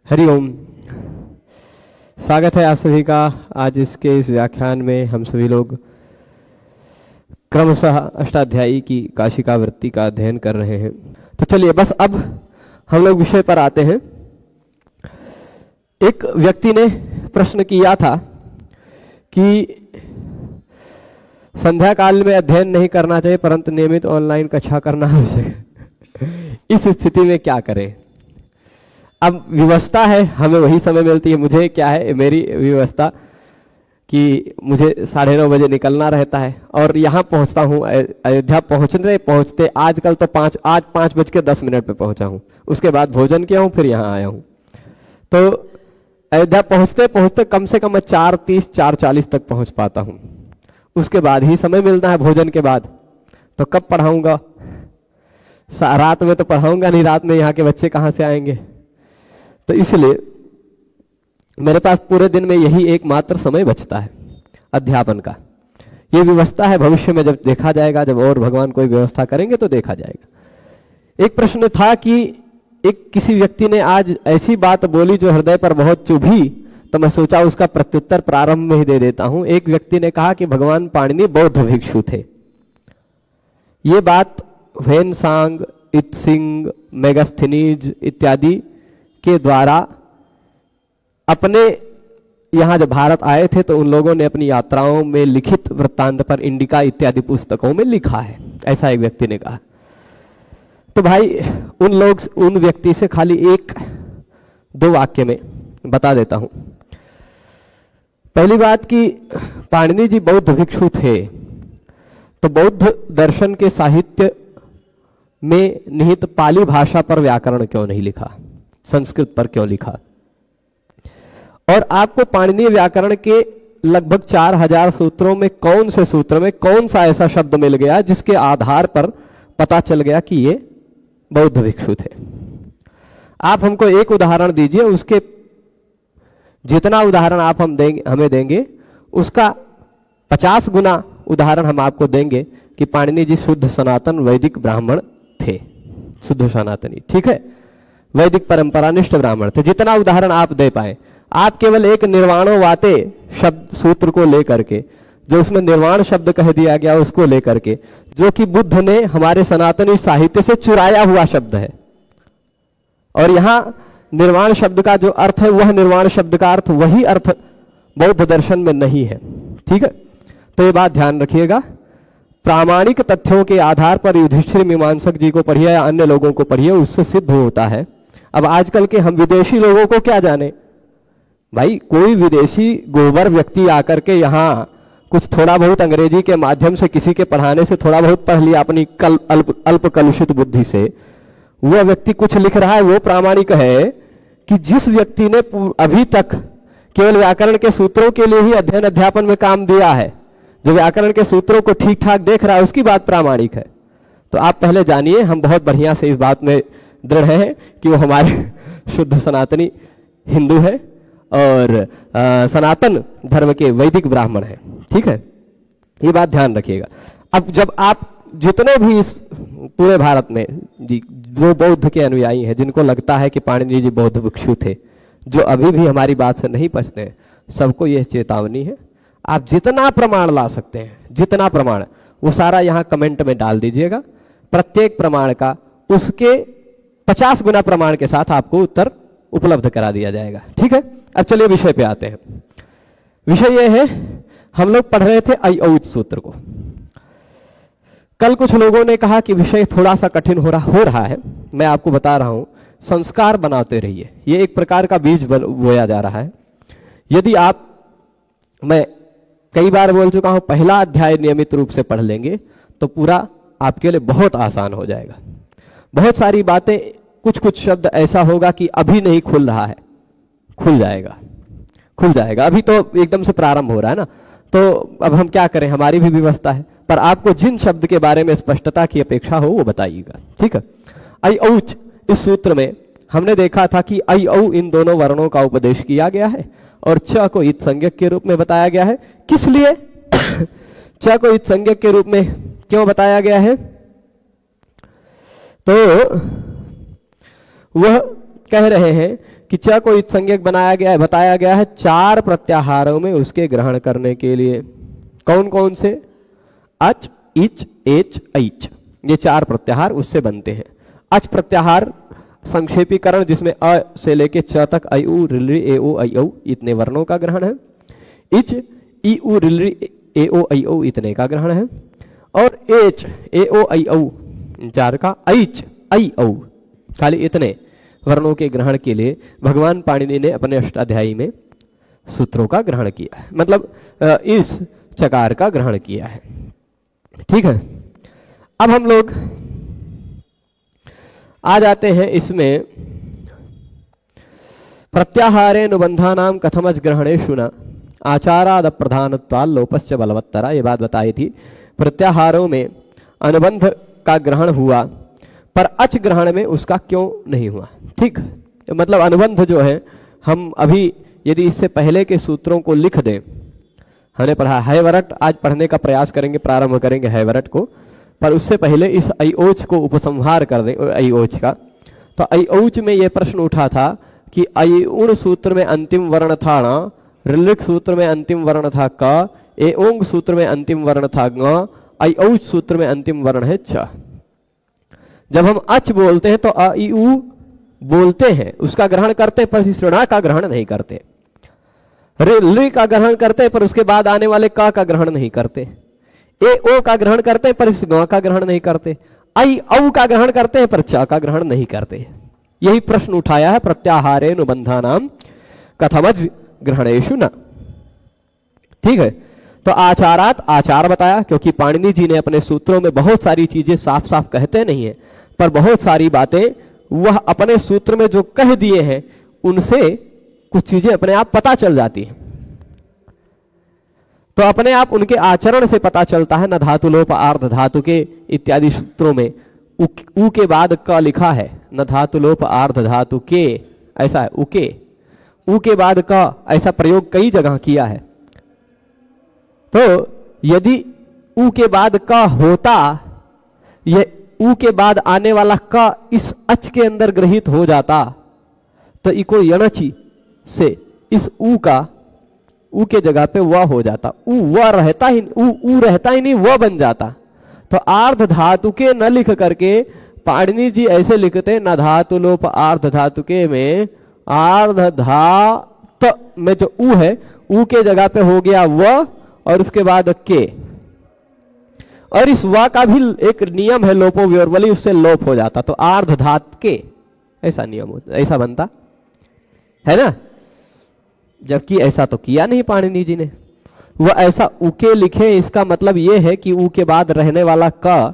हरिओम। स्वागत है आप सभी का। आज इसके इस व्याख्यान में हम सभी लोग क्रमशः अष्टाध्यायी की काशिका वृत्ति का अध्ययन कर रहे हैं। तो चलिए बस अब हम लोग विषय पर आते हैं। एक व्यक्ति ने प्रश्न किया था कि संध्या काल में अध्ययन नहीं करना चाहिए परंतु नियमित ऑनलाइन कक्षा करना आवश्यक है। इस स्थिति में क्या करें? अब व्यवस्था है, हमें वही समय मिलती है। मुझे क्या है, मेरी व्यवस्था कि मुझे 9:30 बजे निकलना रहता है और यहाँ पहुँचता हूँ। अयोध्या पहुँचते पहुँचते आजकल तो 5:10 पे पहुँचा हूँ। उसके बाद भोजन किया हूँ, फिर यहाँ आया हूँ। तो अयोध्या पहुँचते पहुँचते कम से कम 4:30 4:40 तक पहुँच पाता हूँ। उसके बाद ही समय मिलता है भोजन के बाद। तो कब पढ़ाऊँगा? रात में तो पढ़ाऊँगा नहीं, रात में यहाँ के बच्चे कहाँ से आएंगे? तो इसलिए मेरे पास पूरे दिन में यही एकमात्र समय बचता है अध्यापन का। ये व्यवस्था है, भविष्य में जब देखा जाएगा, जब और भगवान कोई व्यवस्था करेंगे तो देखा जाएगा। एक प्रश्न था कि एक किसी व्यक्ति ने आज ऐसी बात बोली जो हृदय पर बहुत चुभी, तो मैं सोचा उसका प्रत्युत्तर प्रारंभ में ही दे देता हूं। एक व्यक्ति ने कहा कि भगवान पाणिनि बौद्ध भिक्षु थे। ये बात ह्वेनसांग, इत्सिंग, मेगास्थनीज इत्यादि के द्वारा अपने यहाँ जब भारत आए थे तो उन लोगों ने अपनी यात्राओं में लिखित वृत्तांत पर इंडिका इत्यादि पुस्तकों में लिखा है, ऐसा एक व्यक्ति ने कहा। तो भाई उन व्यक्ति से खाली 1-2 वाक्य में बता देता हूं। पहली बात कि पाणिनि जी बौद्ध भिक्षु थे, तो बौद्ध दर्शन के साहित्य में निहित पाली भाषा पर व्याकरण क्यों नहीं लिखा, संस्कृत पर क्यों लिखा? और आपको पाणिनीय व्याकरण के लगभग 4000 सूत्रों में कौन से सूत्र में कौन सा ऐसा शब्द मिल गया जिसके आधार पर पता चल गया कि ये बौद्ध भिक्षु थे? आप हमको एक उदाहरण दीजिए, उसके जितना उदाहरण आप हमें देंगे उसका 50 गुना उदाहरण हम आपको देंगे कि पाणिनि जी शुद्ध सनातन वैदिक ब्राह्मण थे, शुद्ध सनातनी, ठीक है, वैदिक परंपरानिष्ठ ब्राह्मण थे। जितना उदाहरण आप दे पाए, आप केवल एक निर्वाणो वाते शब्द सूत्र को लेकर के, जो उसमें निर्वाण शब्द कह दिया गया उसको लेकर के, जो कि बुद्ध ने हमारे सनातनी साहित्य से चुराया हुआ शब्द है, और यहां निर्वाण शब्द का जो अर्थ है वह निर्वाण शब्द का अर्थ वही अर्थ बौद्ध दर्शन में नहीं है, ठीक है। तो ये बात ध्यान रखिएगा। प्रामाणिक तथ्यों के आधार पर युधिष्ठिर मीमांसक जी को पढ़िए या अन्य लोगों को पढ़िए, उससे सिद्ध होता है। अब आजकल के हम विदेशी लोगों को क्या जाने भाई, कोई विदेशी गोबर व्यक्ति आकर के यहाँ कुछ थोड़ा बहुत अंग्रेजी के माध्यम से किसी के पढ़ाने से थोड़ा बहुत पढ़ लिया अपनी अल्प कलुषित बुद्धि से, वह व्यक्ति कुछ लिख रहा है, वो प्रामाणिक है कि जिस व्यक्ति ने अभी तक केवल व्याकरण के सूत्रों के लिए ही अध्ययन अध्यापन में काम दिया है, जो व्याकरण के सूत्रों को ठीक ठाक देख रहा है, उसकी बात प्रामाणिक है। तो आप पहले जानिए, हम बहुत बढ़िया से इस बात में दृढ़ हैं कि वो हमारे शुद्ध सनातनी हिंदू है और सनातन धर्म के वैदिक ब्राह्मण हैं, ठीक है, ये बात ध्यान रखिएगा। अब जब आप जितने भी इस पूरे भारत में जो बौद्ध के अनुयायी हैं, जिनको लगता है कि पाणिनि जी बौद्ध भिक्षु थे, जो अभी भी हमारी बात से नहीं पछते हैं, सबको यह चेतावनी है, आप जितना प्रमाण ला सकते हैं, जितना प्रमाण, वो सारा यहाँ कमेंट में डाल दीजिएगा। प्रत्येक प्रमाण का उसके 50 गुना प्रमाण के साथ आपको उत्तर उपलब्ध करा दिया जाएगा, ठीक है। अब चलिए विषय पे आते हैं। विषय यह है, हम लोग पढ़ रहे थे अयौच सूत्र को। कल कुछ लोगों ने कहा कि विषय थोड़ा सा कठिन हो रहा है। मैं आपको बता रहा हूं, संस्कार बनाते रहिए, ये एक प्रकार का बीज बोया जा रहा है। यदि आप, मैं कई बार बोल चुका हूं, पहला अध्याय नियमित रूप से पढ़ लेंगे तो पूरा आपके लिए बहुत आसान हो जाएगा। बहुत सारी बातें, कुछ शब्द ऐसा होगा कि अभी नहीं खुल रहा है, खुल जाएगा। अभी तो एकदम से प्रारंभ हो रहा है ना, तो अब हम क्या करें, हमारी भी व्यवस्था है, पर आपको जिन शब्द के बारे में स्पष्टता की अपेक्षा हो वो बताइएगा, ठीक है। अयौच, इस सूत्र में हमने देखा था कि अयौ इन दोनों वर्णों का उपदेश किया गया है और च को इत संज्ञक के रूप में बताया गया है। किस लिए च को इत संज्ञक के रूप में क्यों बताया गया है? तो वह कह रहे हैं कि च को इत संज्ञक बनाया गया है, बताया गया है 4 प्रत्याहारों में उसके ग्रहण करने के लिए। कौन कौन से? अच, इच, एच, ऐच, ये 4 प्रत्याहार उससे बनते हैं। अच प्रत्याहार संक्षेपीकरण जिसमें अ से लेके च तक ऐ उ रिलरी ए ओ ऐ औ इतने वर्णों का ग्रहण है। इच ई उ रिलरी ए ओ ऐ औ इतने का ग्रहण है। और एच ए ओ ऐ औ 4 का। ऐच ऐ औ खाली इतने वर्णों के ग्रहण के लिए भगवान पाणिनि ने अपने अष्टाध्यायी में सूत्रों का ग्रहण किया है, मतलब इस चकार का ग्रहण किया है। ठीक है, अब हम लोग आ जाते हैं इसमें प्रत्याहारे अनुबंधानाम कथमच ग्रहणेषु न आचाराद प्रधानत्वाल लोपस्य बलवत्तरा, ये बात बताई थी। प्रत्याहारों में अनुबंध का ग्रहण हुआ पर अच ग्रहण में उसका क्यों नहीं हुआ? ठीक, मतलब अनुबंध जो है हम अभी यदि इससे पहले के सूत्रों को लिख दें, हमने पढ़ा हैवरट, आज पढ़ने का प्रयास करेंगे, प्रारंभ करेंगे हैवरट को, पर उससे पहले इस ऐओच को उपसंहार कर दें ऐओच का। तो ऐओच में यह प्रश्न उठा था कि ऐउण सूत्र में अंतिम वर्ण था ण, ऋलिक सूत्र में अंतिम वर्ण था क, एओंग सूत्र में अंतिम वर्ण था ङ, ऐऔच सूत्र में अंतिम वर्ण है च। जब हम अच बोलते हैं तो अ ई उ बोलते हैं, उसका ग्रहण करते पर इस ऋणा का ग्रहण नहीं करते। ऋ का ग्रहण करते पर उसके बाद आने वाले का ग्रहण नहीं करते। ए ओ का ग्रहण करते हैं पर इस ग का ग्रहण नहीं करते। ऐ औ का ग्रहण करते हैं पर च का ग्रहण नहीं करते। यही प्रश्न उठाया है प्रत्याहारे अनुबंधानाम कथमज ग्रहणेषु न। ठीक है, तो आचारात आचार बताया, क्योंकि पाणिनि जी ने अपने सूत्रों में बहुत सारी चीजें साफ साफ कहते नहीं है, पर बहुत सारी बातें वह अपने सूत्र में जो कह दिए हैं उनसे कुछ चीजें अपने आप पता चल जाती हैं। तो अपने आप उनके आचरण से पता चलता है। न धातु लोप आर्ध धातु के इत्यादि सूत्रों में उ के बाद क लिखा है, न धातु लोप आर्ध धातु के, ऐसा है उके, उ के बाद क, ऐसा प्रयोग कई जगह किया है। तो यदि उ के बाद क होता, ये उ के बाद आने वाला क इस अच के अंदर ग्रहित हो जाता, तो इको यणची से इस उ का उ के जगह पे व हो जाता, उ रहता ही नहीं, व बन जाता। तो आर्ध धातु के न लिख करके पाणिनि जी ऐसे लिखते, न धातु लोप आर्ध धातु के में आर्ध धात में जो उ है, उ के जगह पे हो गया व और उसके बाद के, और इस व का भी एक नियम है लोपो व्योर्वली, उससे लोप हो जाता, तो आर्ध धात के, ऐसा नियम होता, ऐसा बनता है ना। जबकि ऐसा तो किया नहीं पाणिनि जी ने, वह ऐसा उके लिखे, इसका मतलब यह है कि उ के बाद रहने वाला क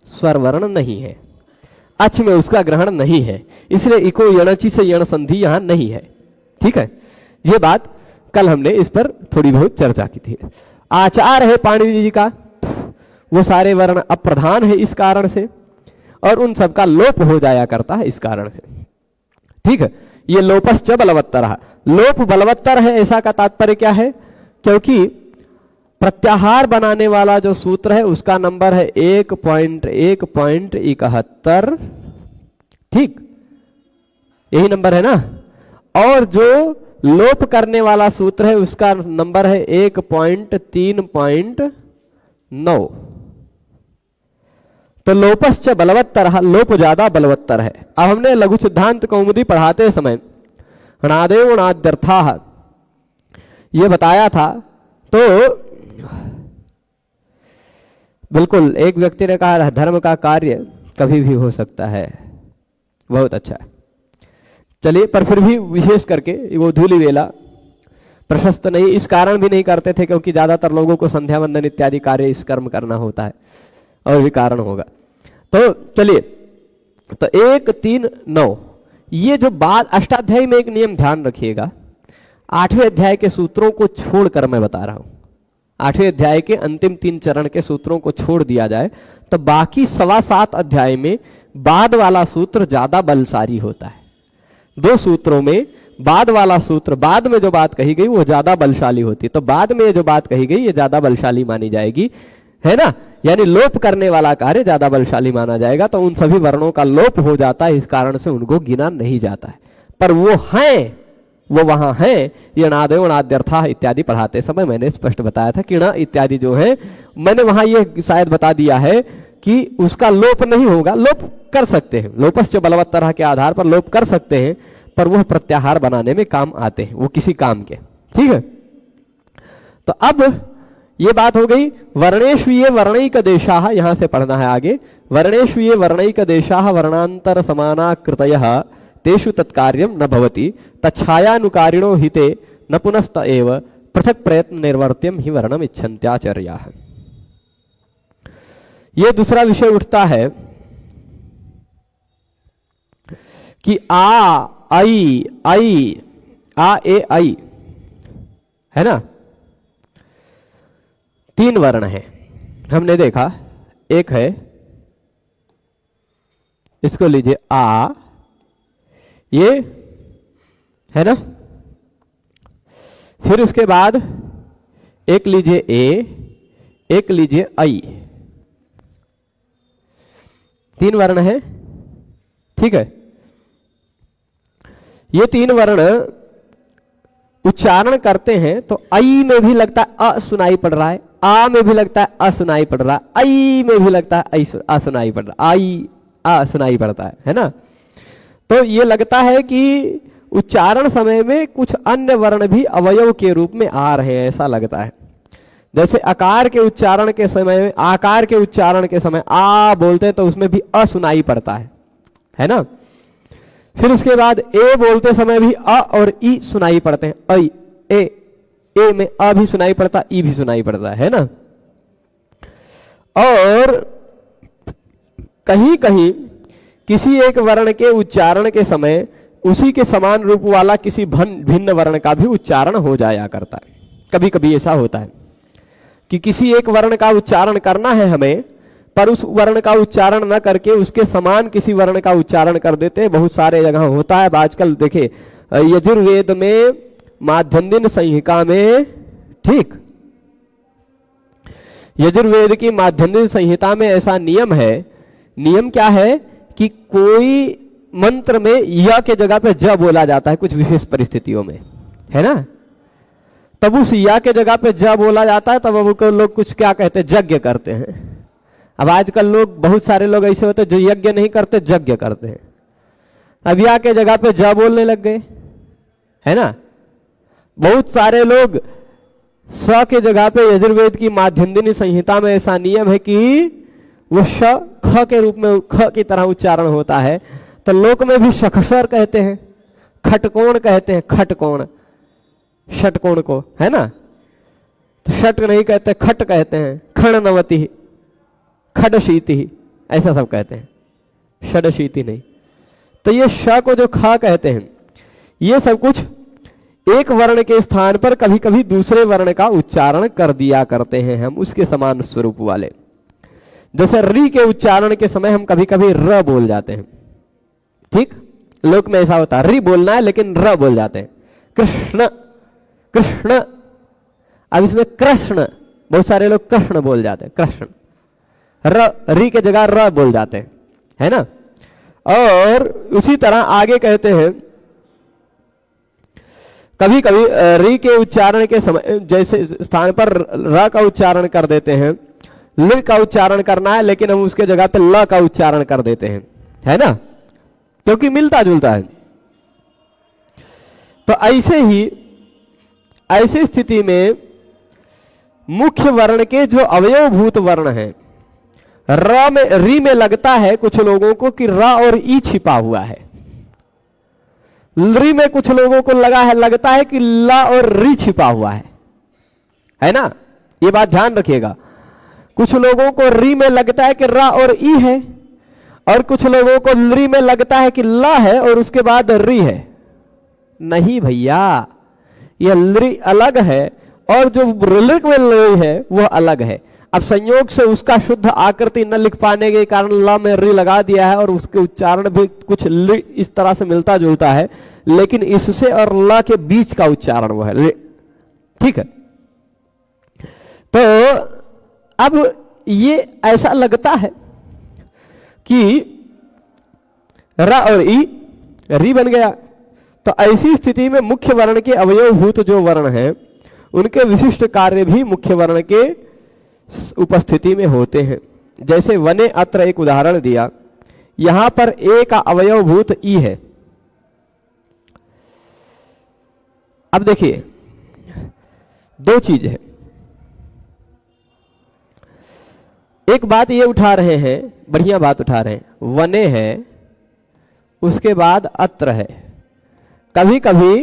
स्वर वर्ण नहीं है, अच में उसका ग्रहण नहीं है, इसलिए इको यणची से यण संधि यहां नहीं है। ठीक है, यह बात कल हमने इस पर थोड़ी बहुत चर्चा की थी। आचार है पाणिनि जी का, वो सारे वर्ण अप्रधान है इस कारण से, और उन सबका लोप हो जाया करता है इस कारण से। ठीक है, ये लोपश्च बलवत्तर है, लोप बलवत्तर है, ऐसा का तात्पर्य क्या है? क्योंकि प्रत्याहार बनाने वाला जो सूत्र है उसका नंबर है 1.1.71। ठीक, यही नंबर है ना। और जो लोप करने वाला सूत्र है उसका नंबर है 1.3.9। तो लोपश्च बलवत्तर, लोप ज्यादा बलवत्तर है। अब हमने लघु सिद्धांत कौमुदी पढ़ाते समय णादेव णाद्यर्थाः ये बताया था, तो बिल्कुल एक व्यक्ति ने कहा धर्म का कार्य कभी भी हो सकता है, बहुत अच्छा है। चलिए, पर फिर भी विशेष करके वो धूलि वेला प्रशस्त नहीं, इस कारण भी नहीं करते थे क्योंकि ज्यादातर लोगों को संध्या वंदन इत्यादि कार्य इस कर्म करना होता है, और भी कारण होगा। तो चलिए, तो 1.3.9 ये जो बात अष्टाध्यायी में एक नियम ध्यान रखिएगा, 8वें अध्याय के सूत्रों को छोड़कर मैं बता रहा हूं, 8वें अध्याय के अंतिम 3 चरण के सूत्रों को छोड़ दिया जाए तो बाकी 7.25 अध्याय में बाद वाला सूत्र ज्यादा बलशाली होता है। 2 सूत्रों में बाद वाला सूत्र, बाद में जो बात कही गई वो ज्यादा बलशाली होती है, तो बाद में जो बात कही गई ये ज्यादा बलशाली मानी जाएगी, है ना। यानी लोप करने वाला कार्य ज्यादा बलशाली माना जाएगा, तो उन सभी वर्णों का लोप हो जाता है, इस कारण से उनको गिना नहीं जाता है। पर वो हैं, वो वहां है। ये नादयो नाद्यर्था इत्यादि पढ़ाते समय मैंने स्पष्ट बताया था कि ण इत्यादि जो है, मैंने वहां ये शायद बता दिया है कि उसका लोप नहीं होगा। लोप कर सकते हैं, लोपश्च बलवत्तरः के आधार पर लोप कर सकते हैं, पर वह प्रत्याहार बनाने में काम आते हैं, वो किसी काम के। ठीक है, तो अब ये बात हो गई वर्णेषु ये वर्णैक देशाः, यहां से पढ़ना है आगे। वर्णेषु ये वर्णैक देशाः वर्णांतर समानाकृतयः तेषु तत्कार्यम न भवति तच्छायानुकारिणो हिते न पुनस्त एव पृथक प्रयत्न निर्वर्त्यम ही वर्णम इच्छन्त्याचर्याः। ये दूसरा विषय उठता है कि आ आई आई आ ए आई है ना, तीन वर्ण है। हमने देखा एक है, इसको लीजिए आ, ये है ना, फिर उसके बाद एक लीजिए ए, एक लीजिए आई, तीन वर्ण है। ठीक है, ये तीन वर्ण उच्चारण करते हैं तो आई में भी लगता है अ सुनाई पड़ रहा है, आ में भी लगता है अ सुनाई पड़ रहा है, आई में भी लगता है अ सुनाई पड़ रहा है, आई आ सुनाई पड़ता है ना। तो ये लगता है कि उच्चारण समय में कुछ अन्य वर्ण भी अवयव के रूप में आ रहे हैं, ऐसा लगता है। जैसे आकार के उच्चारण के समय में, आकार के उच्चारण के समय आ बोलते हैं तो उसमें भी अ सुनाई पड़ता है ना। फिर उसके बाद ए बोलते समय भी अ और ई सुनाई पड़ते हैं, ऐ ए में अ भी सुनाई पड़ता, ई भी सुनाई पड़ता है ना। और कहीं कहीं किसी एक वर्ण के उच्चारण के समय उसी के समान रूप वाला किसी भिन्न वर्ण का भी उच्चारण हो जाया करता है। कभी कभी ऐसा होता है कि किसी एक वर्ण का उच्चारण करना है हमें, पर उस वर्ण का उच्चारण न करके उसके समान किसी वर्ण का उच्चारण कर देते हैं। बहुत सारे जगह होता है। आजकल देखे यजुर्वेद में माध्यन्दिन संहिता में, ठीक, यजुर्वेद की माध्यन्दिन संहिता में ऐसा नियम है। नियम क्या है कि कोई मंत्र में य के जगह पे ज बोला जाता है कुछ विशेष परिस्थितियों में, है ना। तब उस या के जगह पे ज बोला जाता है, तब अब लोग कुछ क्या कहते हैं, यज्ञ करते हैं। अब आजकल लोग, बहुत सारे लोग ऐसे होते हैं जो यज्ञ नहीं करते, यज्ञ करते हैं। अब या के जगह पे ज बोलने लग गए, है ना। बहुत सारे लोग स के जगह पे यजुर्वेद की माध्यन्दिनी संहिता में ऐसा नियम है कि वो श ख के रूप में ख की तरह उच्चारण होता है, तो लोक में भी शखसर कहते हैं, खटकोण कहते हैं, खटकोण, षटकोण को, है ना। तो षट नहीं कहते, खट कहते हैं, खणनवती, खडशीति, ऐसा सब कहते हैं, षडशीति नहीं। तो ये श को जो ख कहते हैं, ये सब कुछ एक वर्ण के स्थान पर कभी कभी दूसरे वर्ण का उच्चारण कर दिया करते हैं हम, उसके समान स्वरूप वाले। जैसे री के उच्चारण के समय हम कभी कभी र बोल जाते हैं, ठीक, लोक में ऐसा होता है, री बोलना है लेकिन र बोल जाते हैं। कृष्ण, कृष्ण, अब इसमें कृष्ण, बहुत सारे लोग कृष्ण बोल जाते हैं, कृष्ण, र, री के जगह र बोल जाते हैं, है ना। और उसी तरह आगे कहते हैं, कभी कभी री के उच्चारण के समय जैसे स्थान पर र का उच्चारण कर देते हैं, ल का उच्चारण करना है लेकिन हम उसके जगह पे ल का उच्चारण कर देते हैं, है ना, क्योंकि मिलता जुलता है। तो ऐसे ही, ऐसी स्थिति में मुख्य वर्ण के जो अवयवभूत वर्ण हैं, र में, री में लगता है कुछ लोगों को कि र और ई छिपा हुआ है, री में कुछ लोगों को लगता है कि ला और री छिपा हुआ है ना। ये बात ध्यान रखिएगा। कुछ लोगों को री में लगता है कि रा और ई है, और कुछ लोगों को री में लगता है कि ला है और उसके बाद री है। नहीं भैया, यह री अलग है और जो ऋलिक में ली है वह अलग है। अब संयोग से उसका शुद्ध आकृति न लिख पाने के कारण ला में री लगा दिया है और उसके उच्चारण भी कुछ ली इस तरह से मिलता जुलता है, लेकिन इससे और ला के बीच का उच्चारण वो है, ठीक है। तो अब ये ऐसा लगता है कि र और ई री बन गया, तो ऐसी स्थिति में मुख्य वर्ण के अवयवभूत जो वर्ण हैं उनके विशिष्ट कार्य भी मुख्य वर्ण के उपस्थिति में होते हैं। जैसे वने अत्र एक उदाहरण दिया, यहां पर ए का अवयवभूत ई है। अब देखिए दो चीज है, एक बात ये उठा रहे हैं, बढ़िया बात उठा रहे हैं, वने है उसके बाद अत्र है। कभी कभी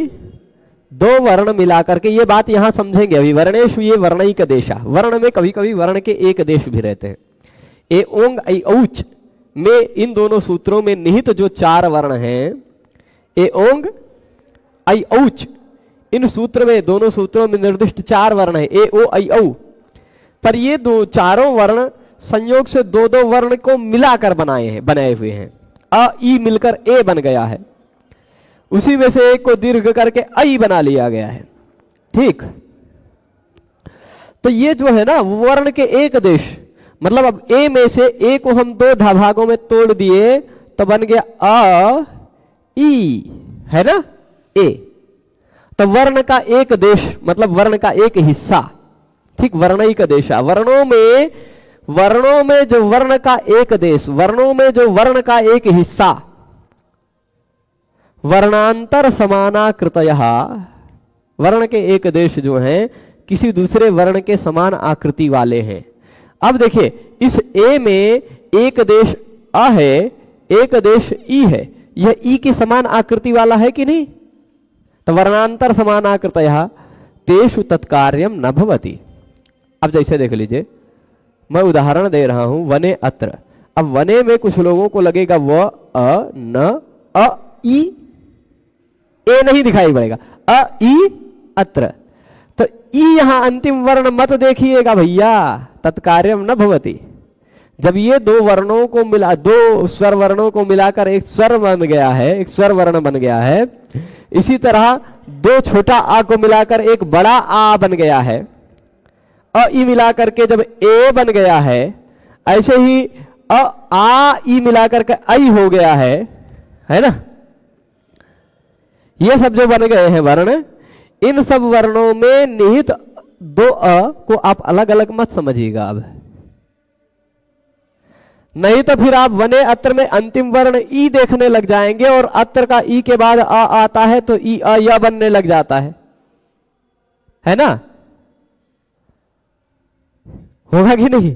दो वर्ण मिलाकर के, ये बात यहां समझेंगे अभी, वर्णेश ये वर्णिक देशा, वर्ण में कभी कभी वर्ण के एक देश भी रहते हैं। ए ओंग ऐ औच में इन दोनों सूत्रों में निहित जो चार वर्ण हैं, ए ओंग ऐ औच, इन सूत्र में दोनों सूत्रों में निर्दिष्ट चार वर्ण है, ए ओ ऐ औ, पर ये दो चारों वर्ण संयोग से दो दो वर्ण को मिलाकर बनाए हुए हैं। अ ई मिलकर ए बन गया है, उसी में से एक को दीर्घ करके आई बना लिया गया है। ठीक, तो ये जो है ना वर्ण के एक देश, मतलब अब ए में से ए को हम दो भागों में तोड़ दिए तो बन गया अ ई, है ना ए। तो वर्ण का एक देश मतलब वर्ण का एक हिस्सा, ठीक, वर्णिक देशा। वर्णों में जो वर्ण का एक देश, वर्णों में जो वर्ण का एक हिस्सा, वर्णांतर समानाकृतयः, वर्ण के एक देश जो हैं किसी दूसरे वर्ण के समान आकृति वाले हैं। अब देखिए इस ए में एक देश अ है, एक देश ई है, यह ई की समान आकृति वाला है कि नहीं? तो वर्णांतर समानाकृतयः तेषु तत्कार्यम न भवति। अब जैसे देख लीजिए, मैं उदाहरण दे रहा हूं वने अत्र। अब वने में कुछ लोगों को लगेगा व अ न अ ई, ए नहीं दिखाई पड़ेगा, अ ई अत्र, तो ई यहां अंतिम वर्ण मत देखिएगा भैया, तत्कार्यम न भवति। जब ये दो वर्णों को मिला, दो स्वर वर्णों को मिलाकर एक स्वर बन गया है, एक स्वर वर्ण बन गया है, इसी तरह दो छोटा आ को मिलाकर एक बड़ा आ बन गया है, अ ई मिलाकर के जब ए बन गया है, ऐसे ही अ आ ई मिलाकर के आई हो गया है ना। ये सब जो बन गए हैं वर्ण, इन सब वर्णों में निहित दो अ को आप अलग अलग मत समझिएगा अब, नहीं तो फिर आप वने अत्र में अंतिम वर्ण ई देखने लग जाएंगे और अत्र का ई के बाद आ आता है तो ई अ या बनने लग जाता है ना, होगा कि नहीं?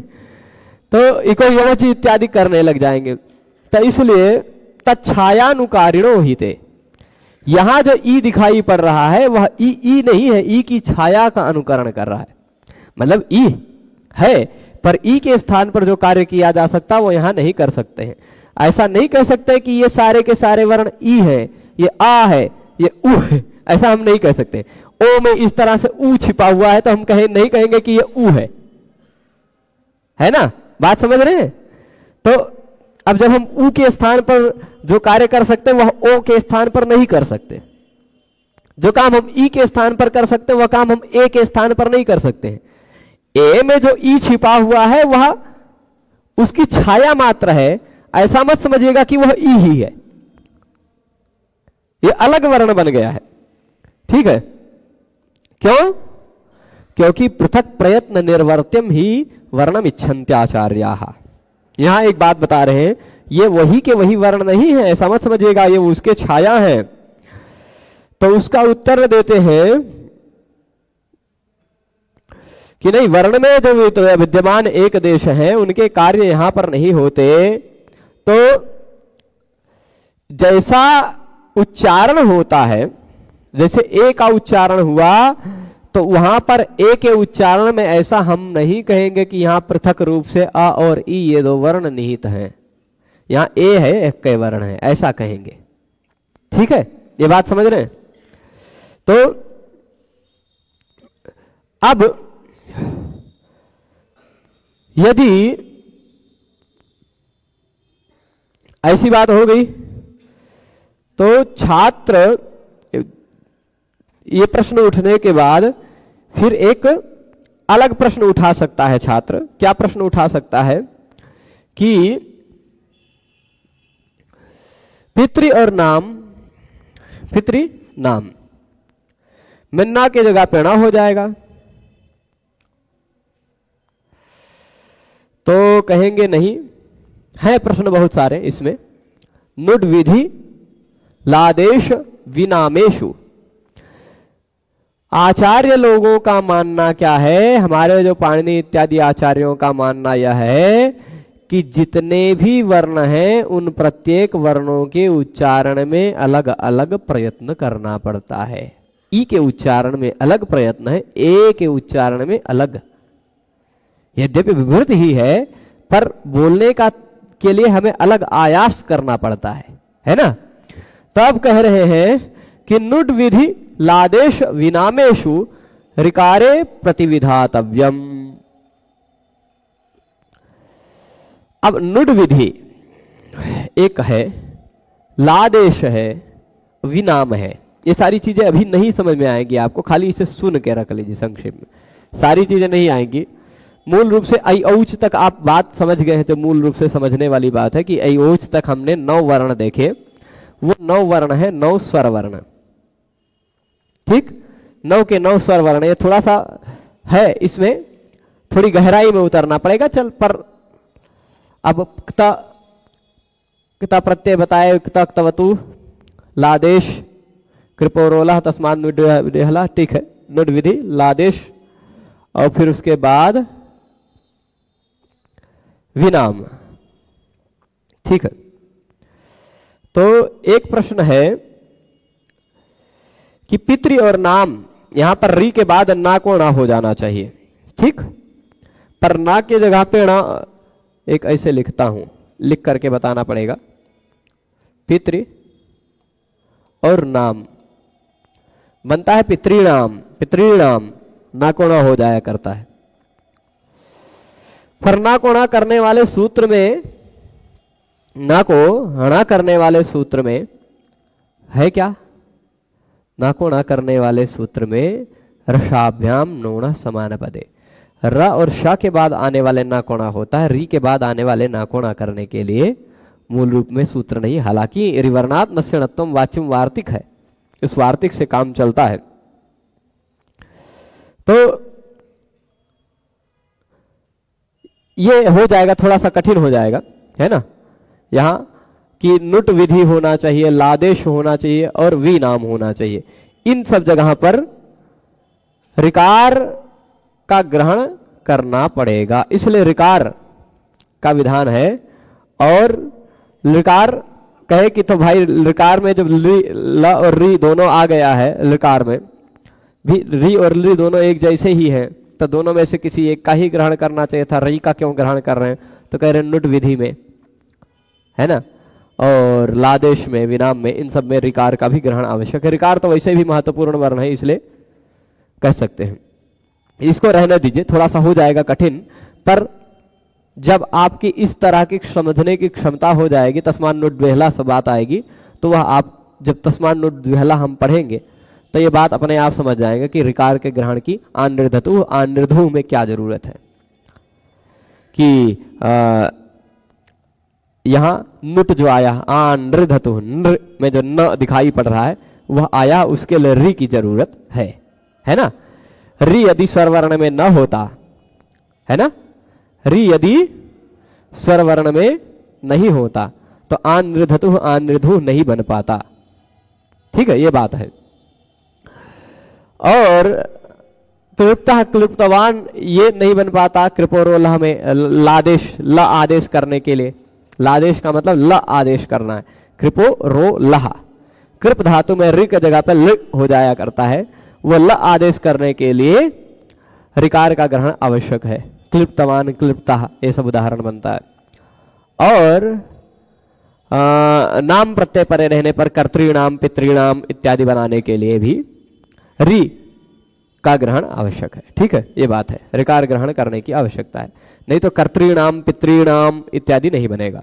तो इको यवच इत्यादि करने लग जाएंगे। तो इसलिए तच्छायानुकारिणो ही थे, यहां जो ई दिखाई पड़ रहा है वह ई नहीं है, ई की छाया का अनुकरण कर रहा है। मतलब ई है पर ई के स्थान पर जो कार्य किया जा सकता वो यहां नहीं कर सकते हैं। ऐसा नहीं कह सकते कि ये सारे के सारे वर्ण ई है, ये आ है, ये उ है, ऐसा हम नहीं कह सकते। ओ में इस तरह से ऊ छिपा हुआ है तो हम नहीं कहेंगे कि ये ऊ है ना, बात समझ रहे हैं? तो अब जब हम ऊ के स्थान पर जो कार्य कर सकते वह ओ के स्थान पर नहीं कर सकते, जो काम हम ई के स्थान पर कर सकते वह काम हम ए के स्थान पर नहीं कर सकते हैं। ए में जो ई छिपा हुआ है वह उसकी छाया मात्र है, ऐसा मत समझिएगा कि वह ई ही है, यह अलग वर्ण बन गया है। ठीक है, क्यों? क्योंकि पृथक प्रयत्न निर्वर्त्यम ही वर्णम इच्छन्त्याचार्याः। यहां एक बात बता रहे हैं, ये वही के वही वर्ण नहीं है, ऐसा मत समझिएगा ये उसके छाया है। तो उसका उत्तर देते हैं कि नहीं, वर्ण में जो विद्यमान एक देश है उनके कार्य यहां पर नहीं होते। तो जैसा उच्चारण होता है, जैसे ए का उच्चारण हुआ तो वहां पर ए के उच्चारण में ऐसा हम नहीं कहेंगे कि यहां पृथक रूप से अ और ई ये दो वर्ण निहित हैं, यहां ए है एक के वर्ण है, ऐसा कहेंगे। ठीक है, ये बात समझ रहे हैं? तो अब यदि ऐसी बात हो गई तो छात्र ये प्रश्न उठने के बाद फिर एक अलग प्रश्न उठा सकता है। छात्र क्या प्रश्न उठा सकता है कि पितृ और नाम, पितृ नाम, मिन्ना की जगह पे ण हो जाएगा। तो कहेंगे नहीं, है प्रश्न बहुत सारे इसमें। नुड विधि लादेश विनामेशु, आचार्य लोगों का मानना क्या है, हमारे जो पाणिनि इत्यादि आचार्यों का मानना यह है कि जितने भी वर्ण हैं उन प्रत्येक वर्णों के उच्चारण में अलग अलग प्रयत्न करना पड़ता है। ई के उच्चारण में अलग प्रयत्न है, ए के उच्चारण में अलग। यद्यपि विभृत ही है पर बोलने का के लिए हमें अलग आयास करना पड़ता है ना। तब कह रहे हैं कि नुड विधि लादेश विनामेशु ऋकारे प्रतिविधातव्यम। अब नुड विधि एक है, लादेश है, विनाम है। ये सारी चीजें अभी नहीं समझ में आएंगी आपको, खाली इसे सुन के रख लीजिए संक्षेप में, सारी चीजें नहीं आएंगी। मूल रूप से ऐ औच तक आप बात समझ गए हैं, तो मूल रूप से समझने वाली बात है कि ऐ औच तक हमने 9 वर्ण देखे। वो 9 वर्ण है 9 स्वर वर्ण, ठीक, 9 के 9 स्वर वर्ण। ये थोड़ा सा है, इसमें थोड़ी गहराई में उतरना पड़ेगा। चल पर अब क्ता प्रत्यय बताए, क्ता क्तवतु लादेश कृपोरोला तस्माद नुडेहला, ठीक है, नुड विधि लादेश और फिर उसके बाद विनाम, ठीक है। तो एक प्रश्न है कि पितृ और नाम, यहां पर री के बाद ना को ना हो जाना चाहिए, ठीक, पर ना के जगह पे ना एक ऐसे लिखता हूं, लिख करके बताना पड़ेगा। पितृ और नाम बनता है पितृणाम, पितृणाम ना को ना हो जाया करता है। पर ना को ना करने वाले सूत्र में, ना को हणा करने वाले सूत्र में है क्या, ना को ना करने वाले सूत्र में रसाभ्याम नोण समान पदे, र और श के बाद आने वाले ना कोणा होता है, री के बाद आने वाले ना कोणा करने के लिए मूल रूप में सूत्र नहीं। हालांकि रिवर्णात् नस्यणत्वम वाच्यम वार्तिक है, इस वार्तिक से काम चलता है। तो ये हो जाएगा, थोड़ा सा कठिन हो जाएगा, है ना। यहां कि नुट विधि होना चाहिए, लादेश होना चाहिए और वी नाम होना चाहिए। इन सब जगह पर ऋकार का ग्रहण करना पड़ेगा, इसलिए ऋकार का विधान है। और ऋकार कहे कि तो भाई ऋकार में जब ल और री दोनों आ गया है, ऋकार में भी री और ली दोनों एक जैसे ही हैं, तो दोनों में से किसी एक का ही ग्रहण करना चाहिए था। री का क्यों ग्रहण कर रहे हैं, तो कह रहे हैं नुट विधि में, है ना, और लादेश में, विनाम में, इन सब में ऋकार का भी ग्रहण आवश्यक है। ऋकार तो वैसे भी महत्वपूर्ण वर्ण है, इसलिए कह सकते हैं। इसको रहने दीजिए, थोड़ा सा हो जाएगा कठिन, पर जब आपकी इस तरह की समझने की क्षमता हो जाएगी, तस्मान नुट द्वेहला से बात आएगी, तो वह आप जब तस्मान नुट द्वेहला हम पढ़ेंगे तो ये बात अपने आप समझ जाएंगे कि ऋकार के ग्रहण की आनृधतु आनृधु में क्या जरूरत है। कि यहां नुट जो आया आनृधतु, नृ में जो न दिखाई पड़ रहा है वह आया, उसके लिए री की जरूरत है ना। री यदि स्वरवर्ण में न होता, है ना, री यदि स्वरवर्ण में नहीं होता तो आनृधतु आनृधु नहीं बन पाता, ठीक है, ये बात है। और क्लुप्तः क्लुप्तवान ये नहीं बन पाता कृपोरोलह में, लादेश ल आदेश करने के लिए, लादेश का मतलब ल आदेश करना है, कृपो रो लहा, कृप धातु में ऋ की जगह पर ल हो जाया करता है, वो ल आदेश करने के लिए ऋकार का ग्रहण आवश्यक है। क्लिप्तवान क्लिप्तः ये सब उदाहरण बनता है। और नाम प्रत्यय परे रहने पर कर्तृणाम पितृणाम इत्यादि बनाने के लिए भी री का ग्रहण आवश्यक है, ठीक है, ये बात है, ऋकार ग्रहण करने की आवश्यकता है, नहीं तो कर्तृणाम पितृणाम इत्यादि नहीं बनेगा।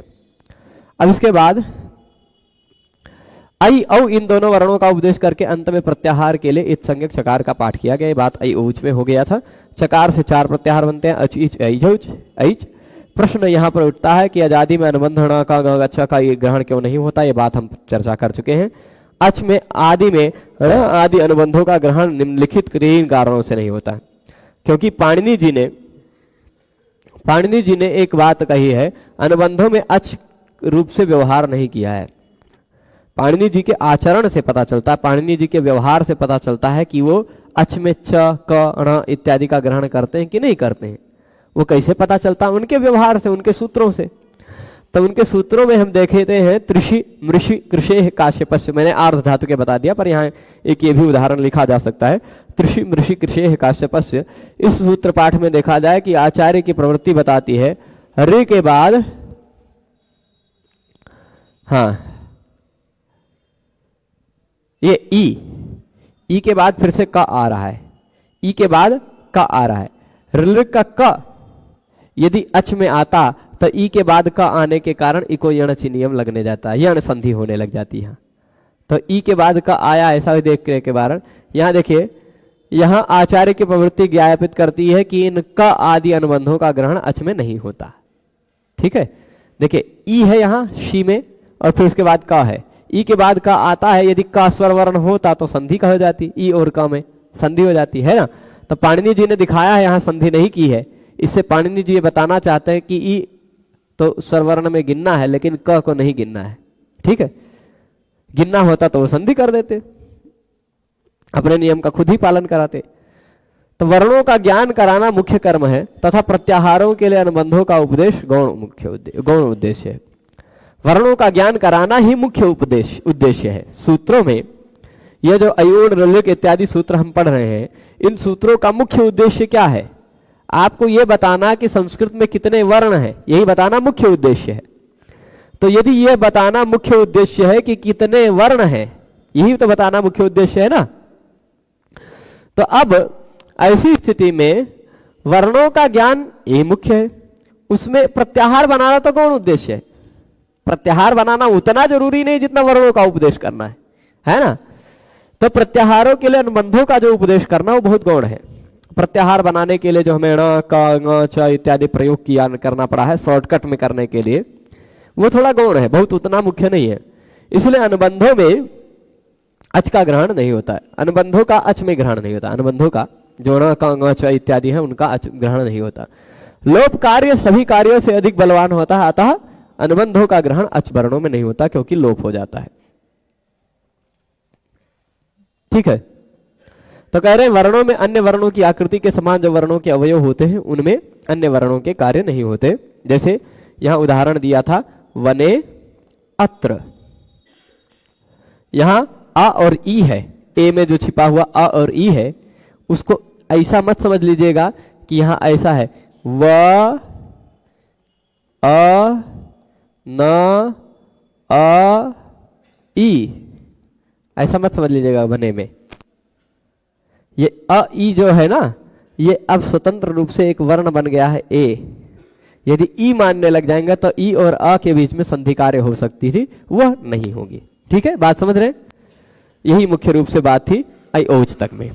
अब इसके बाद आई औ इन दोनों वर्णों का उपदेश करके अंत में प्रत्याहार के लिए इत संज्ञक चकार का पाठ किया गया। ये बात आई औच में हो गया था। चकार से 4 प्रत्याहार बनते हैं, अच इच ऐच ऐच। प्रश्न यहाँ पर उठता है कि आजादी में अनुबंध ण का ग अच्छा का ये ग्रहण क्यों नहीं होता, ये बात हम चर्चा कर चुके हैं। अच में आदि में आदि अनुबंधों का ग्रहण निम्नलिखित तीन कारणों से नहीं होता। क्योंकि पाणिनि जी ने एक बात कही है, अनुबंधों में अच रूप से व्यवहार नहीं किया है। पाणिनि जी के आचरण से पता चलता है, पाणिनि जी के व्यवहार से पता चलता है कि वो अच में च क ण इत्यादि का ग्रहण करते हैं कि नहीं करते हैं। वो कैसे पता चलता है? उनके व्यवहार से, उनके सूत्रों से। तो उनके सूत्रों में हम देखते हैं त्रिषि मृषि कृषेः काश्यपस्य, मैंने आर्ध धातु के बता दिया, पर यहाँ एक ये भी उदाहरण लिखा जा सकता है, त्रिषि मृषि कृषेः काश्यपस्य। इस सूत्र पाठ में देखा जाए कि आचार्य की प्रवृत्ति बताती है, रे के बाद ये ई के बाद फिर से क आ रहा है, ई के बाद क आ रहा है। ऋ का क यदि अच में आता तो ई के बाद क आने के कारण ई को यण नियम लगने जाता है, यण संधि होने लग जाती है। तो ई के बाद क आया, ऐसा देखने के कारण यहाँ देखिए, यहाँ आचार्य की प्रवृत्ति ज्ञापित करती है कि इन क आदि अनुबंधों का ग्रहण अच में नहीं होता। ठीक है, देखिए ई है यहाँ शी में और फिर उसके बाद क है, ई के बाद का आता है, यदि का स्वर वर्ण होता तो संधि का हो जाती, ई और क में संधि हो जाती है ना। तो पाणिनि जी ने दिखाया है यहाँ संधि नहीं की है, इससे पाणिनि जी ये बताना चाहते हैं कि ई तो स्वर वर्ण में गिनना है लेकिन क को नहीं गिनना है। ठीक है, गिनना होता तो वो संधि कर देते, अपने नियम का खुद ही पालन कराते। तो वर्णों का ज्ञान कराना मुख्य कर्म है तथा प्रत्याहारों के लिए अनुबंधों का उपदेश गौण उद्देश्य है। वर्णों का ज्ञान कराना ही मुख्य उद्देश्य है। सूत्रों में ये जो अयोण ऋलिक इत्यादि सूत्र हम पढ़ रहे हैं, इन सूत्रों का मुख्य उद्देश्य क्या है? आपको ये बताना कि संस्कृत में कितने वर्ण हैं, यही बताना मुख्य उद्देश्य है। तो यदि यह बताना मुख्य उद्देश्य है कि कितने वर्ण हैं, यही तो बताना मुख्य उद्देश्य है ना। तो अब ऐसी स्थिति में वर्णों का ज्ञान ये मुख्य है, उसमें प्रत्याहार बनाना तो कौन उद्देश्य है? प्रत्याहार बनाना उतना जरूरी नहीं जितना वर्णों का उपदेश करना है ना। तो प्रत्याहारों के लिए अनुबंधों का जो उपदेश करना वो बहुत गौण है। प्रत्याहार बनाने के लिए जो हमें ण क ङ च इत्यादि प्रयोग करना पड़ा है शॉर्टकट में करने के लिए, वो थोड़ा गौण है, बहुत उतना मुख्य नहीं है। इसलिए अनुबंधों में अच का ग्रहण नहीं होता है, अनुबंधों का अच में ग्रहण नहीं होता, अनुबंधों का जो ण क ङ च इत्यादि है उनका अच ग्रहण नहीं होता। लोप कार्य सभी कार्यों से अधिक बलवान होता है, अतः अनुबंधों का ग्रहण अच वर्णों में नहीं होता क्योंकि लोप हो जाता है। ठीक है, तो कह रहे हैं वर्णों में अन्य वर्णों की आकृति के समान जो वर्णों के अवयव होते हैं उनमें अन्य वर्णों के कार्य नहीं होते। जैसे यहां उदाहरण दिया था वने अत्र, यहां अ और ई है, ए में जो छिपा हुआ अ और ई है उसको ऐसा मत समझ लीजिएगा कि यहां ऐसा है व अ न अ ई, ऐसा मत समझ लीजिएगा वने में। ये अ ई जो है ना, ये अब स्वतंत्र रूप से एक वर्ण बन गया है ए। यदि ई मानने लग जाएंगे तो ई और अ के बीच में संधि कार्य हो सकती थी, वह नहीं होगी। ठीक है, बात समझ रहे हैं? यही मुख्य रूप से बात थी अयोच तक में।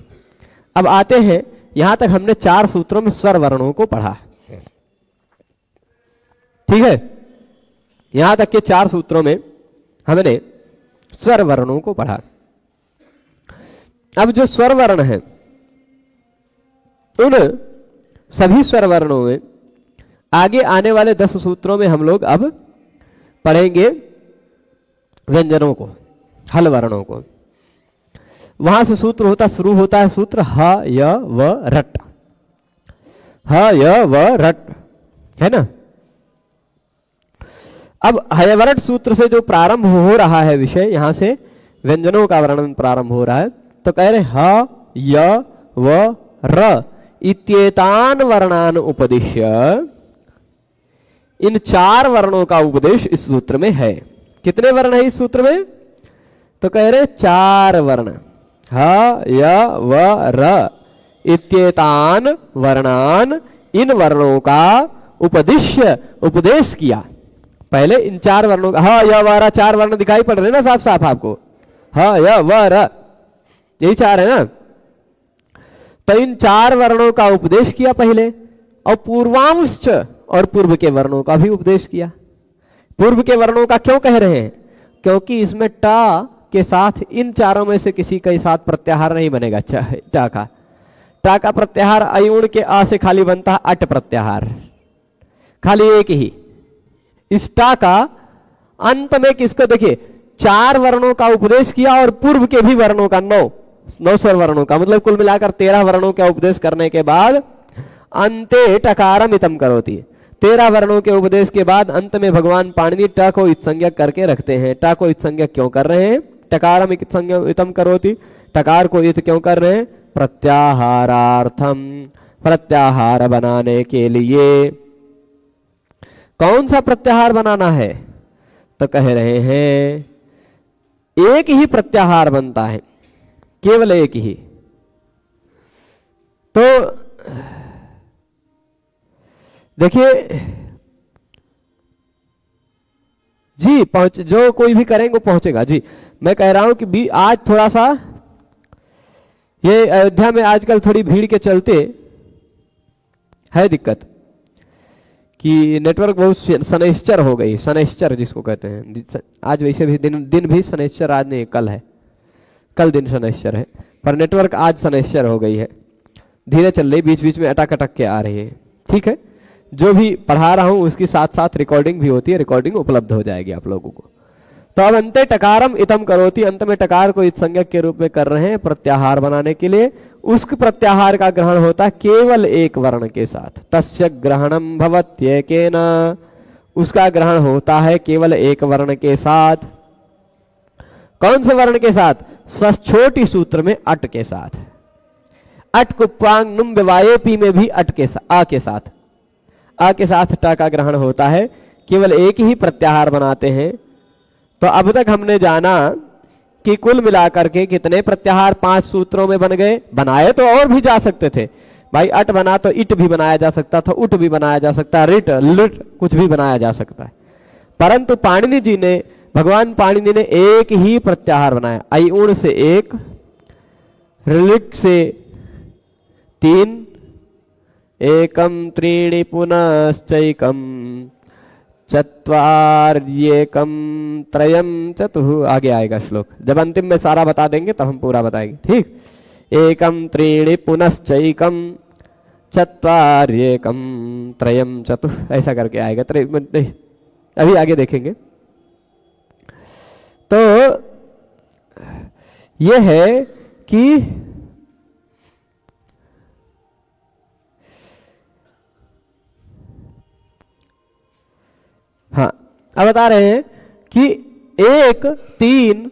अब आते हैं, यहां तक हमने 4 सूत्रों में स्वर वर्णों को पढ़ा। ठीक है, यहां तक के 4 सूत्रों में हमने स्वर वर्णों को पढ़ा। अब जो स्वर वर्ण है उन सभी स्वर वर्णों में आगे आने वाले 10 सूत्रों में हम लोग अब पढ़ेंगे व्यंजनों को, हल वर्णों को। वहां से सूत्र शुरू होता है सूत्र ह य व रट, ह य व रट, है ना। अब हयवरट सूत्र से जो प्रारंभ हो रहा है विषय, यहां से व्यंजनों का वर्णन प्रारंभ हो रहा है। तो कह रहे ह य व र इत्येतान वर्णान उपदिश्य, इन 4 वर्णों का उपदेश इस सूत्र में है। कितने वर्ण है इस सूत्र में? तो कह रहे 4 वर्ण, ह य व र इत्येतान वर्णान, इन वर्णों का उपदिश्य उपदेश किया। पहले इन 4 वर्णों का ह य व र 4 वर्ण दिखाई पड़ रहे ना साफ साफ आपको, ह य व र, यही 4 है ना। तो इन 4 वर्णों का उपदेश किया पहले, और पूर्वांश और पूर्व के वर्णों का भी उपदेश किया। पूर्व के वर्णों का क्यों कह रहे हैं? क्योंकि इसमें ट के साथ इन चारों में से किसी के साथ प्रत्याहार नहीं बनेगा। टा का प्रत्याहार अयुण के आ से खाली बनता है अट प्रत्याहार, खाली एक ही। इस टा का अंत में किसको देखिए, 4 वर्णों का उपदेश किया और पूर्व के भी वर्णों का 9 स्वर वर्णों का, मतलब कुल मिलाकर 13 वर्णों का उपदेश करने के बाद अंते टकारम इतम करोति। 13 वर्णों के उपदेश के बाद अंत में भगवान पाणिनि ट को इत्संज्ञक करके रखते हैं। ट को इत्संज्ञक क्यों कर रहे हैं? टकारम इतम करोति, टकार को इत क्यों कर रहे हैं? प्रत्याहारार्थम, प्रत्याहार बनाने के लिए। कौन सा प्रत्याहार बनाना है? तो कह रहे हैं एक ही प्रत्याहार बनता है, केवल एक ही। तो देखिए जी, पहुंच जो कोई भी करेंगे वो पहुंचेगा जी। मैं कह रहा हूं कि आज थोड़ा सा ये अयोध्या में आजकल थोड़ी भीड़ के चलते है दिक्कत कि नेटवर्क बहुत शनैश्चर हो गई, शनैश्चर जिसको कहते हैं। आज वैसे भी दिन भी शनैश्चर, आज नहीं कल है, कल दिन शनैश्चर है, पर नेटवर्क आज शनैश्चर हो गई है, धीरे चल रही, बीच बीच में अटक अटक के आ रही है। ठीक है, जो भी पढ़ा रहा हूं उसकी साथ साथ रिकॉर्डिंग भी होती है, रिकॉर्डिंग उपलब्ध हो जाएगी आप लोगों को। तो अब अंते टकारम इतम करोति, अंत में टकार को इत्संज्ञक के रूप में कर रहे हैं प्रत्याहार बनाने के लिए। उस प्रत्याहार का ग्रहण होता है केवल एक वर्ण के साथ। तस्य ग्रहणम भवत्येकेन, उसका ग्रहण होता है केवल एक वर्ण के साथ। कौन से वर्ण के साथ? छोटी सूत्र में अट के साथ। अट कुप्पांग नुम विवायेपी में भी अट के साथ, आ के साथ, आ के साथ ट का ग्रहण होता है। केवल एक ही प्रत्याहार बनाते हैं। तो अब तक हमने जाना कि कुल मिलाकर के कितने प्रत्याहार 5 सूत्रों में बन गए। बनाए तो और भी जा सकते थे भाई, अट बना तो इट भी बनाया जा सकता था, उट भी बनाया जा सकता है, रिट लिट कुछ भी बनाया जा सकता है। परंतु पाणिनि जी ने, भगवान पाणिनि ने एक ही प्रत्याहार बनाया। अयुण से 1, रिलिट से 3, एकम त्रीणि पुनश्चैकम चत्वार्येकम त्रयम चतुः, आगे आएगा श्लोक। जब अंतिम में सारा बता देंगे तब हम पूरा बताएंगे। ठीक, एकम त्रीणि पुनश्चैकम चत्वार्येकम त्रयम चतुः, ऐसा करके आएगा। अभी आगे देखेंगे। तो यह है कि हाँ, अब बता रहे हैं कि 1, 3,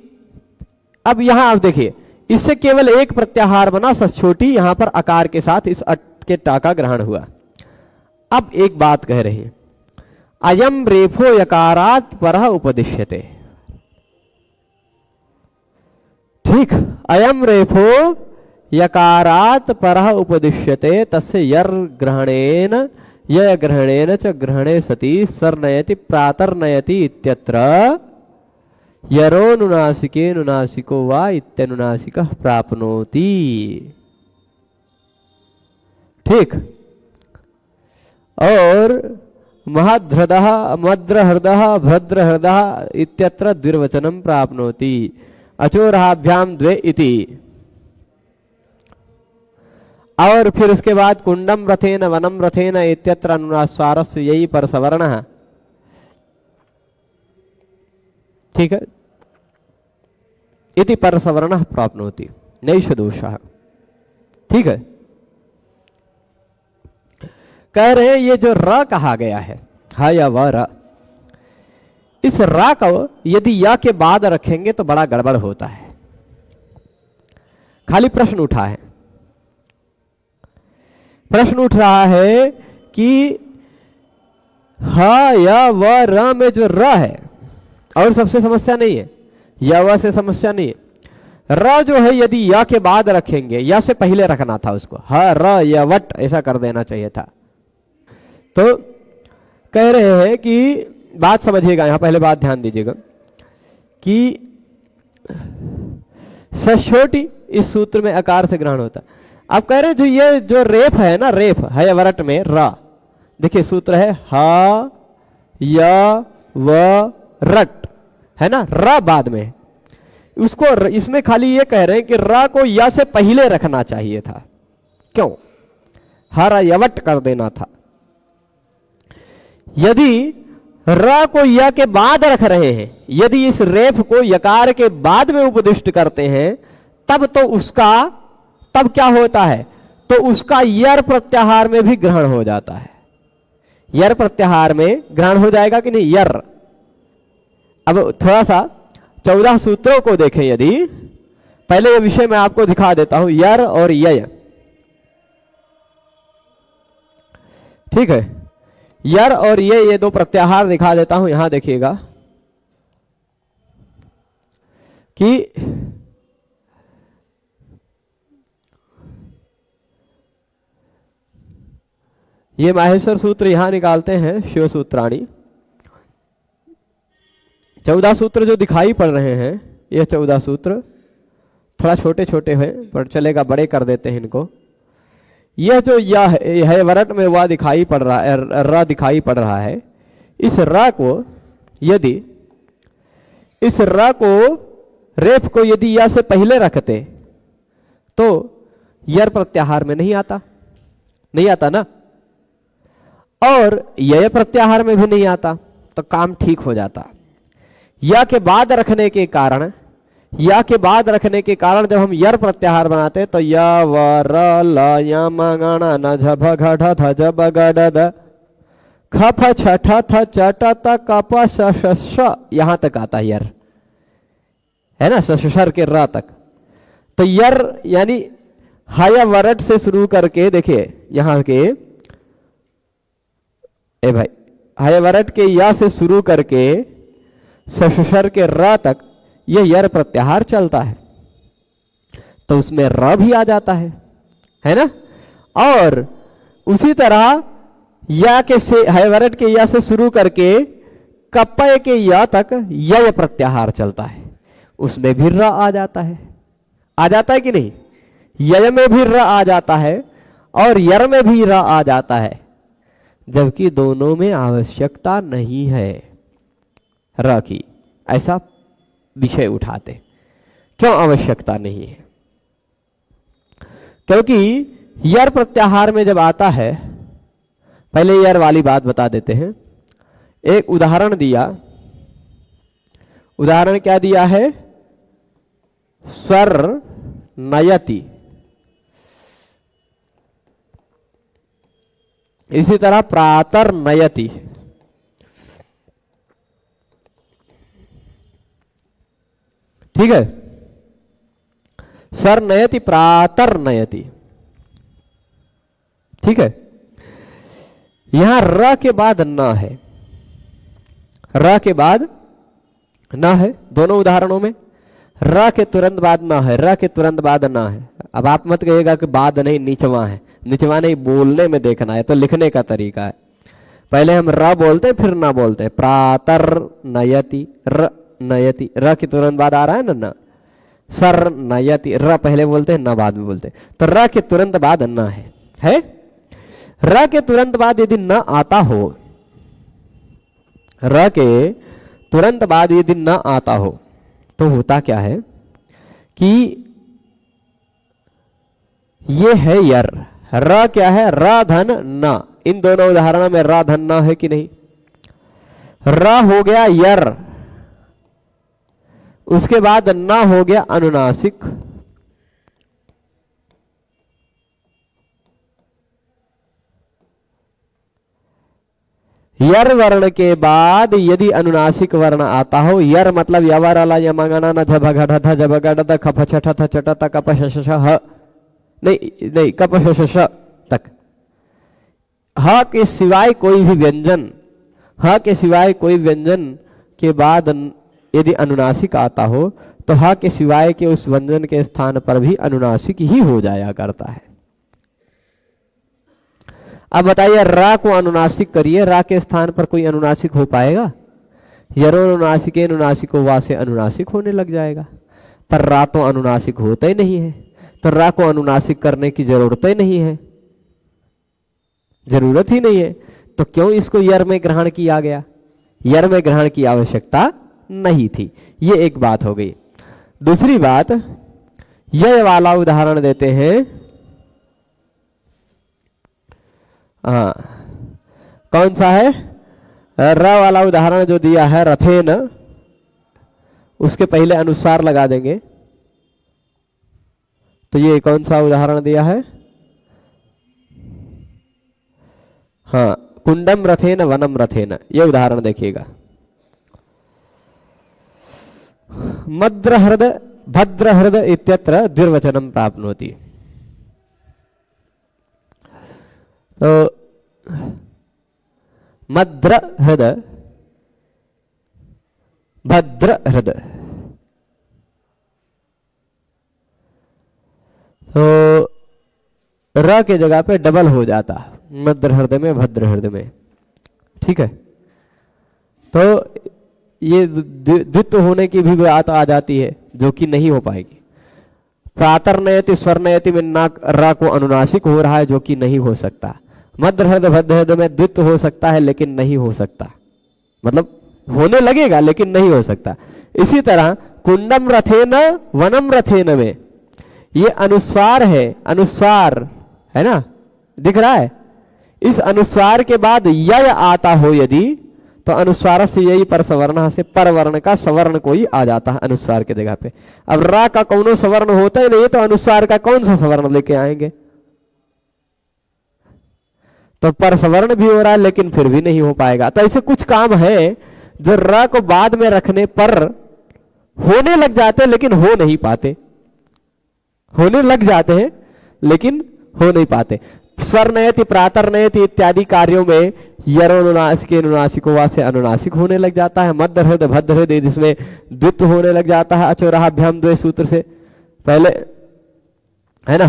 अब यहां आप देखिए, इससे केवल एक प्रत्याहार बना छोटी, यहां पर आकार के साथ इस अट के टा का ग्रहण हुआ। अब एक बात कह रहे हैं, अयम रेफो यकारात् परः उपदिश्यते। ठीक, अयम रेफो यकारात् परः उपदिश्यते, तस्य यर ग्रहणेन य ग्रहणेन च ग्रहणे सति स्वर्नयति प्रातर्नयति इत्यत्र यरो नुनासिके नुनासिको वा इत्यनुनासिकः प्राप्नोति। ठीक, और महद्हृदः मद्रहृदः भद्रहृदः इत्यत्र द्विर्वचनं प्राप्नोति। अचोरहाभ्याम द्वे इति। और फिर उसके बाद कुंडम रथेन वनम रथेन इत्यत्र अनुनास्वारस्य यही पर सवर्णः। ठीक है, इति पर सवर्णः प्राप्नोति नैष दोषः। ठीक है, कह रहे हैं ये जो र कहा गया है, हा या व र, इस र को यदि या के बाद रखेंगे तो बड़ा गड़बड़ होता है। खाली प्रश्न उठा है, प्रश्न उठ रहा है कि हा या व र में जो र है, और सबसे समस्या नहीं है, या व से समस्या नहीं है। र जो है यदि या के बाद रखेंगे, या से पहले रखना था उसको, ह र या वट ऐसा कर देना चाहिए था। तो कह रहे हैं कि बात समझिएगा, यहां पहले बात ध्यान दीजिएगा कि सछोटी इस सूत्र में आकार से ग्रहण होता है। आप कह रहे हैं जो ये जो रेफ है ना, रेफ है वरट में र, देखिए सूत्र है हा या व रट, है ना, र बाद में। उसको इसमें खाली ये कह रहे हैं कि र को या से पहले रखना चाहिए था। क्यों? हर यवट कर देना था। यदि र को या के बाद रख रहे हैं, यदि इस रेफ को यकार के बाद में उपदिष्ट करते हैं, तब तो उसका तब क्या होता है, तो उसका यर प्रत्याहार में भी ग्रहण हो जाता है। यर प्रत्याहार में ग्रहण हो जाएगा कि नहीं, यर। अब थोड़ा सा 14 सूत्रों को देखें। यदि पहले ये विषय मैं आपको दिखा देता हूं, यर और यय, ठीक है। यर और ये दो प्रत्याहार दिखा देता हूं। यहां देखिएगा कि ये माहेश्वर सूत्र यहां निकालते हैं, शिव सूत्राणी। 14 सूत्र जो दिखाई पड़ रहे हैं, ये 14 सूत्र थोड़ा छोटे छोटे हैं, पर चलेगा, बड़े कर देते हैं इनको। यह जो यह है वरट में वह दिखाई पड़ रहा है, र दिखाई पड़ रहा है। इस र को यदि इस र को रेफ को यदि या से पहले रखते तो यर प्रत्याहार में नहीं आता, नहीं आता ना, और यह प्रत्याहार में भी नहीं आता, तो काम ठीक हो जाता। या के बाद रखने के कारण, या के बाद रखने के कारण जब हम यर प्रत्याहार बनाते तो य व र ल य म ग ण न झ भ घ ढ ध ज ब ग ड द ख फ छ ठ थ च ट त क प श श श, यहां तक आता है यर, है ना, सशर के र तक। तो यर यानी हय वरट से शुरू करके, देखिए यहां के ए भाई, हय वरट के या से शुरू करके सशर के र तक यह यर प्रत्याहार चलता है, तो उसमें र भी आ जाता है ना। और उसी तरह या के से हैवरट के या से शुरू करके कपय के या तक य प्रत्याहार चलता है, उसमें भी र आ जाता है। आ जाता है कि नहीं? य में भी र आ जाता है और यर में भी र आ जाता है, जबकि दोनों में आवश्यकता नहीं है र की। ऐसा विषय उठाते, क्यों आवश्यकता नहीं है? क्योंकि यर प्रत्याहार में जब आता है, पहले यर वाली बात बता देते हैं। एक उदाहरण दिया, उदाहरण क्या दिया है? स्वर नयति, इसी तरह प्रातर नयति, ठीक है। सर नयति, प्रातर नयति, ठीक है। यहां र के बाद न है, र के बाद न है दोनों उदाहरणों में। र के तुरंत बाद न है, र के तुरंत बाद न है। अब आप मत कहिएगा कि बाद नहीं, निचवा है। निचवा नहीं, बोलने में देखना है, तो लिखने का तरीका है। पहले हम र बोलते हैं, फिर न बोलते हैं। प्रातर नयति, र नयति, र के तुरंत बाद आ रहा है ना, सर नयति, र पहले बोलते हैं, न बाद में बोलते हैं। तो र के तुरंत बाद न है। र के तुरंत बाद यदि न आता हो, र के तुरंत बाद यदि न आता हो, तो होता क्या है कि ये है यर। र क्या है? र धन न। इन दोनों उदाहरणों में र धन न है कि नहीं? र हो गया यर, उसके बाद न हो गया अनुनासिक, यर वर्ण के बाद यदि अनुनासिक वर्ण आता हो, यर मतलब यवर अला यमगना न झ भग ढ ध ज बग ड द ख फ छ ठ थ च ट त क प श श ह, नहीं क प श श तक, ह के सिवाय कोई भी व्यंजन, ह के सिवाय कोई व्यंजन के बाद यदि अनुनासिक आता हो, तो ह के सिवाय के उस व्यंजन के स्थान पर भी अनुनासिक ही हो जाया करता है। अब बताइए, रा को अनुनासिक करिए, रा के स्थान पर कोई अनुनासिक हो पाएगा? यरोनुनासिके अनुनासिको वा से अनुनासिक होने लग जाएगा। पर रा तो अनुनासिक होता ही नहीं है, तो रा को अनुनासिक करने की जरूरत ही नहीं है, जरूरत ही नहीं है। तो क्यों इसको यर में ग्रहण किया गया? यर में ग्रहण की आवश्यकता नहीं थी। ये एक बात हो गई। दूसरी बात, यह वाला उदाहरण देते हैं, हाँ कौन सा है, र वाला उदाहरण जो दिया है रथेन, उसके पहले अनुस्वार लगा देंगे। तो ये कौन सा उदाहरण दिया है, हाँ कुंडम रथेन वनम रथेन, ये उदाहरण देखिएगा। मद्रहृद भद्रहृद इत्यत्र द्विर्वचनम प्राप्नोति। तो मद्रहृद भद्रहृद, तो र के जगह पे डबल हो जाता, मद्रहृद में भद्रहृद में, ठीक है। तो ये द्वित्व होने की भी बात आ जाती है जो कि नहीं हो पाएगी। प्रातर्नयति स्वर्नयति में ना रा को अनुनासिक हो रहा है जो कि नहीं हो सकता। मध्यहृद भद्रहृद में द्वित्व हो सकता है लेकिन नहीं हो सकता, मतलब होने लगेगा लेकिन नहीं हो सकता। इसी तरह कुंडम रथेन वनम रथेन में ये अनुस्वार है, अनुस्वार है ना, दिख रहा है। इस अनुस्वार के बाद यय आता हो यदि, तो अनुस्वार से यही पर सवर्ण से परवर्ण का सवर्ण कोई आ जाता है अनुस्वार के जगह पे। अब रा का कौनो सवर्ण होता ही नहीं तो अनुस्वार का कौन सा सवर्ण लेके आएंगे, तो पर सवर्ण भी हो रहा है लेकिन फिर भी नहीं हो पाएगा। तो ऐसे कुछ काम है जो र को बाद में रखने पर होने लग जाते हैं लेकिन हो नहीं पाते, होने लग जाते हैं लेकिन हो नहीं पाते। स्वर्नयति प्रातर्नयति इत्यादि कार्यों में यरोनुनासिक अनुनासिको वा से अनुनासिक होने लग जाता है। मध्यहृद भद्रहृद जिसमें द्वित्व होने लग जाता है अचोराभ्याम द्वे सूत्र से पहले, है ना।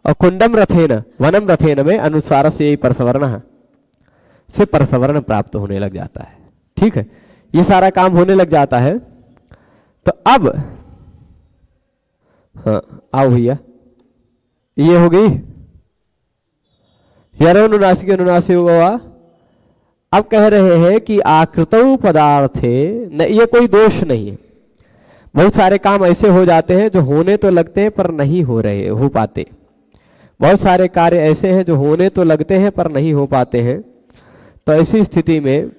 और कुंडम रथेन वनम रथेन में अनुसार से यही परसवर्ण से परसवर्ण प्राप्त होने लग जाता है, ठीक है। ये सारा काम होने लग जाता है। तो अब हाँ आओ भैया, ये हो गई यरोनुनासिक अनुनासिक हुआ। अब कह रहे हैं कि आकृतौ पदार्थे ये कोई दोष नहीं है। बहुत सारे काम ऐसे हो जाते हैं जो होने तो लगते हैं पर नहीं हो पाते। बहुत सारे कार्य ऐसे हैं जो होने तो लगते हैं पर नहीं हो पाते हैं। तो ऐसी स्थिति में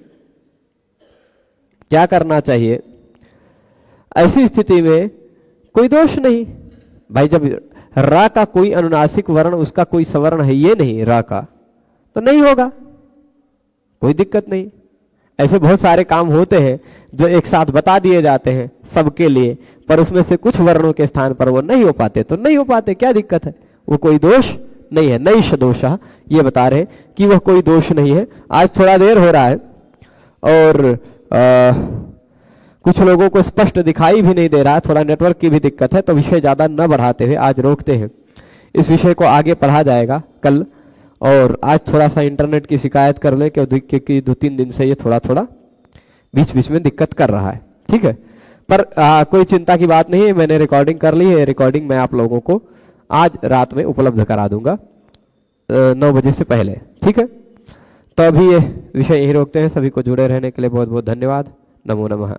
क्या करना चाहिए, ऐसी स्थिति में कोई दोष नहीं भाई। जब रा का कोई अनुनासिक वर्ण उसका कोई सवर्ण है ये नहीं रा का, तो नहीं होगा, कोई दिक्कत नहीं। ऐसे बहुत सारे काम होते हैं जो एक साथ बता दिए जाते हैं सबके लिए, पर उसमें से कुछ वर्णों के स्थान पर वो नहीं हो पाते, तो नहीं हो पाते, क्या दिक्कत है, वो कोई दोष नहीं है। नैष दोषः ये बता रहे कि वह कोई दोष नहीं है। आज थोड़ा देर हो रहा है और कुछ लोगों को स्पष्ट दिखाई भी नहीं दे रहा है, थोड़ा नेटवर्क की भी दिक्कत है, तो विषय ज़्यादा न बढ़ाते हुए आज रोकते हैं। इस विषय को आगे पढ़ा जाएगा कल, और आज थोड़ा सा इंटरनेट की शिकायत कर लें कि 2-3 दिन से ये थोड़ा थोड़ा बीच बीच में दिक्कत कर रहा है, ठीक है। पर कोई चिंता की बात नहीं है, मैंने रिकॉर्डिंग कर ली है। रिकॉर्डिंग मैं आप लोगों को आज रात में उपलब्ध करा दूंगा 9 बजे से पहले, ठीक है। तो अभी ये विषय यही रोकते हैं। सभी को जुड़े रहने के लिए बहुत बहुत धन्यवाद। नमो नमः।